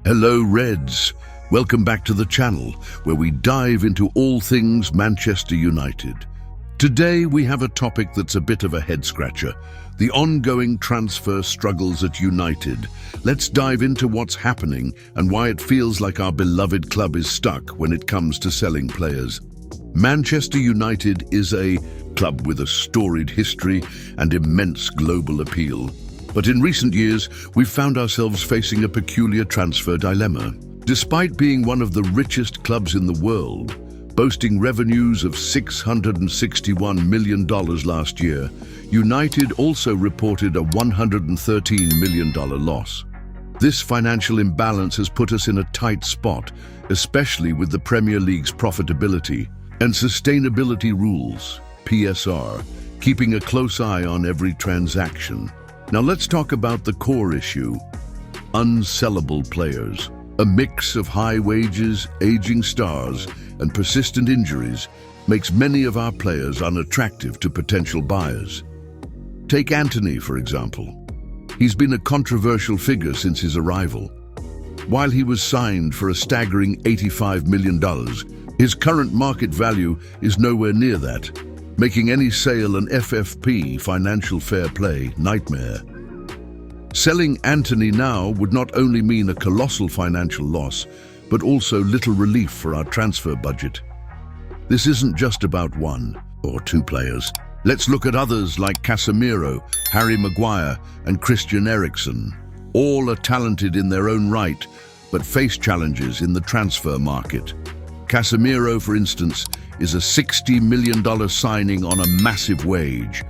Hello Reds, welcome back to the channel where we dive into all things Manchester United. Today we have a topic that's a bit of a head-scratcher, the ongoing transfer struggles at United. Let's dive into what's happening and why it feels like our beloved club is stuck when it comes to selling players. Manchester United is a club with a storied history and immense global appeal. But in recent years, we've found ourselves facing a peculiar transfer dilemma. Despite being one of the richest clubs in the world, boasting revenues of $661 million last year, United also reported a $113 million loss. This financial imbalance has put us in a tight spot, especially with the Premier League's profitability and sustainability rules, PSR, keeping a close eye on every transaction. Now let's talk about the core issue, unsellable players. A mix of high wages, aging stars, and persistent injuries makes many of our players unattractive to potential buyers. Take Antony, for example. He's been a controversial figure since his arrival. While he was signed for a staggering $85 million, his current market value is nowhere near that, making any sale an FFP, financial fair play, nightmare. Selling Antony now would not only mean a colossal financial loss, but also little relief for our transfer budget. This isn't just about one or two players. Let's look at others like Casemiro, Harry Maguire, and Christian Eriksen. All are talented in their own right, but face challenges in the transfer market. Casemiro, for instance, is a $60 million signing on a massive wage,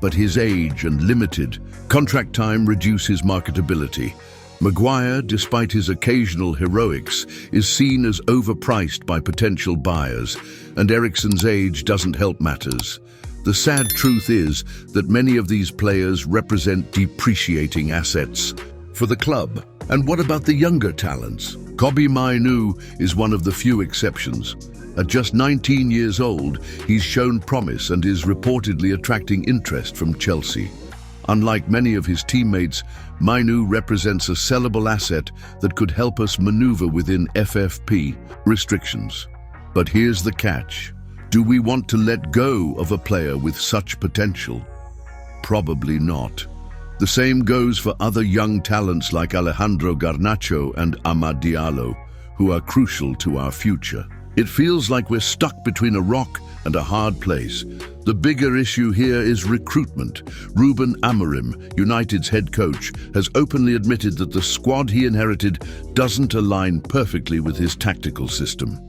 but his age and limited contract time reduce his marketability. Maguire, despite his occasional heroics, is seen as overpriced by potential buyers, and Eriksen's age doesn't help matters. The sad truth is that many of these players represent depreciating assets for the club. And what about the younger talents? Kobbie Mainoo is one of the few exceptions. At just 19 years old, he's shown promise and is reportedly attracting interest from Chelsea. Unlike many of his teammates, Mainoo represents a sellable asset that could help us maneuver within FFP restrictions. But here's the catch. Do we want to let go of a player with such potential? Probably not. The same goes for other young talents like Alejandro Garnacho and Amad Diallo, who are crucial to our future. It feels like we're stuck between a rock and a hard place. The bigger issue here is recruitment. Ruben Amorim, United's head coach, has openly admitted that the squad he inherited doesn't align perfectly with his tactical system.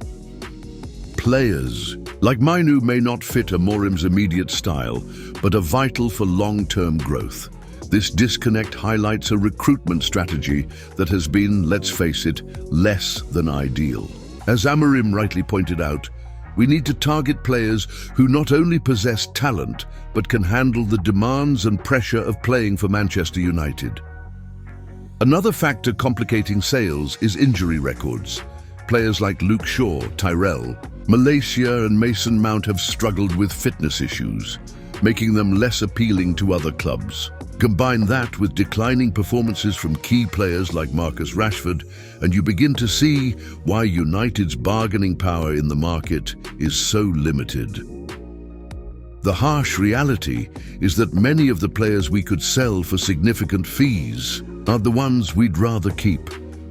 Players like Mainoo may not fit Amorim's immediate style, but are vital for long-term growth. This disconnect highlights a recruitment strategy that has been, let's face it, less than ideal. As Amorim rightly pointed out, we need to target players who not only possess talent, but can handle the demands and pressure of playing for Manchester United. Another factor complicating sales is injury records. Players like Luke Shaw, Tyrell, Malaysia and Mason Mount have struggled with fitness issues, making them less appealing to other clubs. Combine that with declining performances from key players like Marcus Rashford, and you begin to see why United's bargaining power in the market is so limited. The harsh reality is that many of the players we could sell for significant fees are the ones we'd rather keep.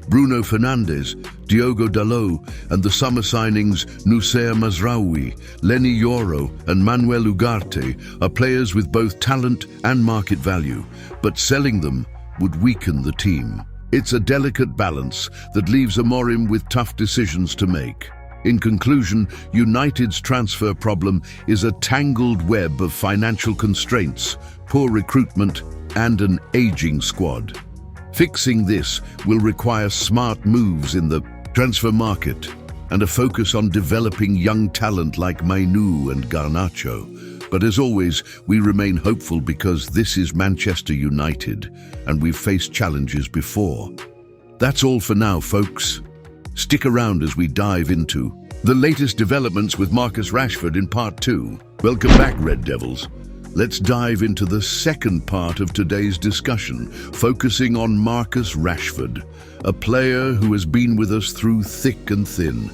Bruno Fernandes, Diogo Dalot, and the summer signings Noussair Mazraoui, Lenny Yoro, and Manuel Ugarte are players with both talent and market value, but selling them would weaken the team. It's a delicate balance that leaves Amorim with tough decisions to make. In conclusion, United's transfer problem is a tangled web of financial constraints, poor recruitment, and an aging squad. Fixing this will require smart moves in the transfer market and a focus on developing young talent like Mainoo and Garnacho. But as always, we remain hopeful because this is Manchester United and we've faced challenges before. That's all for now, folks. Stick around as we dive into the latest developments with Marcus Rashford in part 2. Welcome back, Red Devils. let's dive into the second part of today's discussion, focusing on Marcus Rashford, a player who has been with us through thick and thin.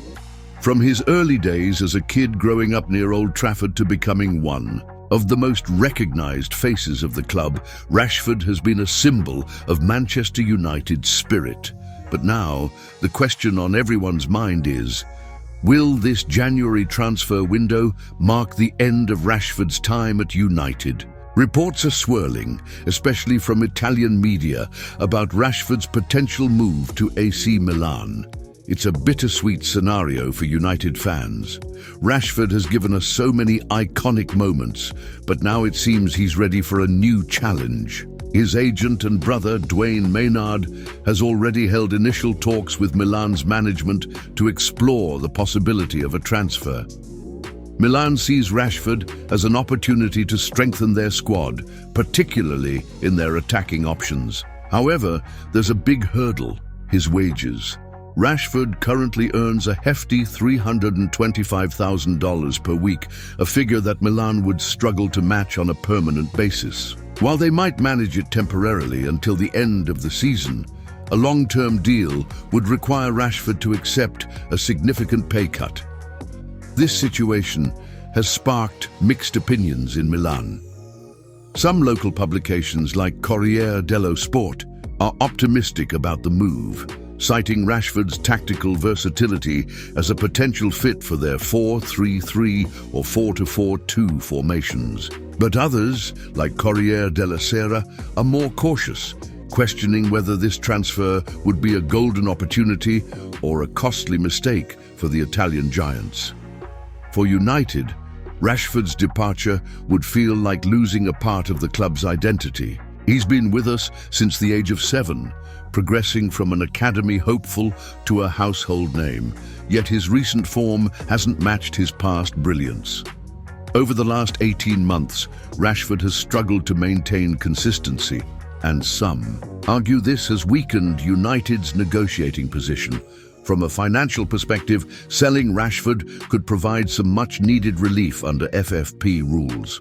From his early days as a kid growing up near Old Trafford to becoming one of the most recognised faces of the club, Rashford has been a symbol of Manchester United's spirit. But now, the question on everyone's mind is, will this January transfer window mark the end of Rashford's time at United? Reports are swirling, especially from Italian media, about Rashford's potential move to AC Milan. It's a bittersweet scenario for United fans. Rashford has given us so many iconic moments, but now it seems he's ready for a new challenge. His agent and brother, Dwayne Maynard, has already held initial talks with Milan's management to explore the possibility of a transfer. Milan sees Rashford as an opportunity to strengthen their squad, particularly in their attacking options. However, there's a big hurdle: his wages. Rashford currently earns a hefty $325,000 per week, a figure that Milan would struggle to match on a permanent basis. While they might manage it temporarily until the end of the season, a long-term deal would require Rashford to accept a significant pay cut. This situation has sparked mixed opinions in Milan. Some local publications like Corriere dello Sport are optimistic about the move, citing Rashford's tactical versatility as a potential fit for their 4-3-3 or 4-4-2 formations. But others, like Corriere della Sera, are more cautious, questioning whether this transfer would be a golden opportunity or a costly mistake for the Italian giants. For United, Rashford's departure would feel like losing a part of the club's identity. He's been with us since the age of 7, progressing from an academy hopeful to a household name, yet his recent form hasn't matched his past brilliance. Over the last 18 months, Rashford has struggled to maintain consistency, and some argue this has weakened United's negotiating position. From a financial perspective, selling Rashford could provide some much-needed relief under FFP rules.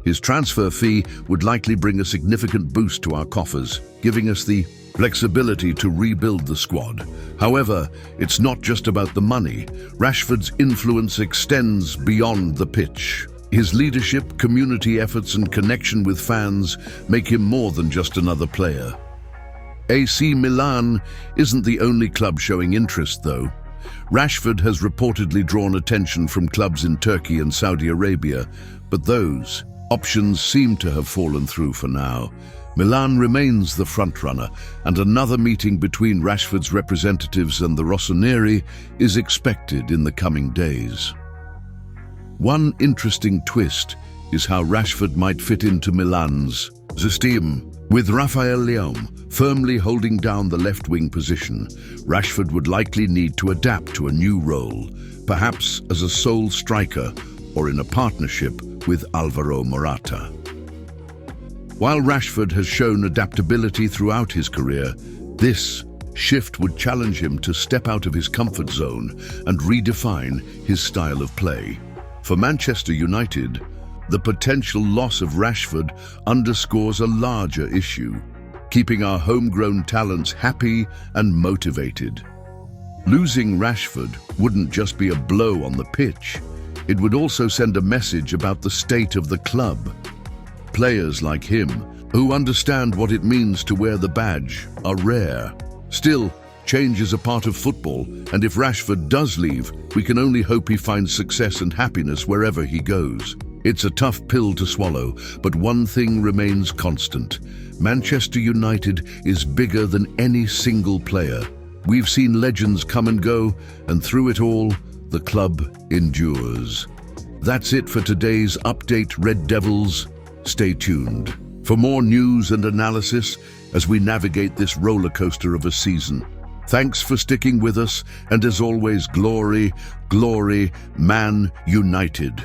His transfer fee would likely bring a significant boost to our coffers, giving us the flexibility to rebuild the squad. However, it's not just about the money. Rashford's influence extends beyond the pitch. His leadership, community efforts, and connection with fans make him more than just another player. AC Milan isn't the only club showing interest, though. Rashford has reportedly drawn attention from clubs in Turkey and Saudi Arabia, but those options seem to have fallen through for now. Milan remains the frontrunner, and another meeting between Rashford's representatives and the Rossoneri is expected in the coming days. One interesting twist is how Rashford might fit into Milan's system. With Rafael Leão firmly holding down the left-wing position, Rashford would likely need to adapt to a new role, perhaps as a sole striker or in a partnership with Alvaro Morata. While Rashford has shown adaptability throughout his career, this shift would challenge him to step out of his comfort zone and redefine his style of play. For Manchester United, the potential loss of Rashford underscores a larger issue: keeping our homegrown talents happy and motivated. Losing Rashford wouldn't just be a blow on the pitch, it would also send a message about the state of the club. Players like him, who understand what it means to wear the badge, are rare. Still, change is a part of football, and if Rashford does leave, we can only hope he finds success and happiness wherever he goes. It's a tough pill to swallow, but one thing remains constant: Manchester United is bigger than any single player. We've seen legends come and go, and through it all, the club endures. That's it for today's update, Red Devils. Stay tuned for more news and analysis as we navigate this roller coaster of a season. Thanks for sticking with us, and as always, glory, glory, Man United.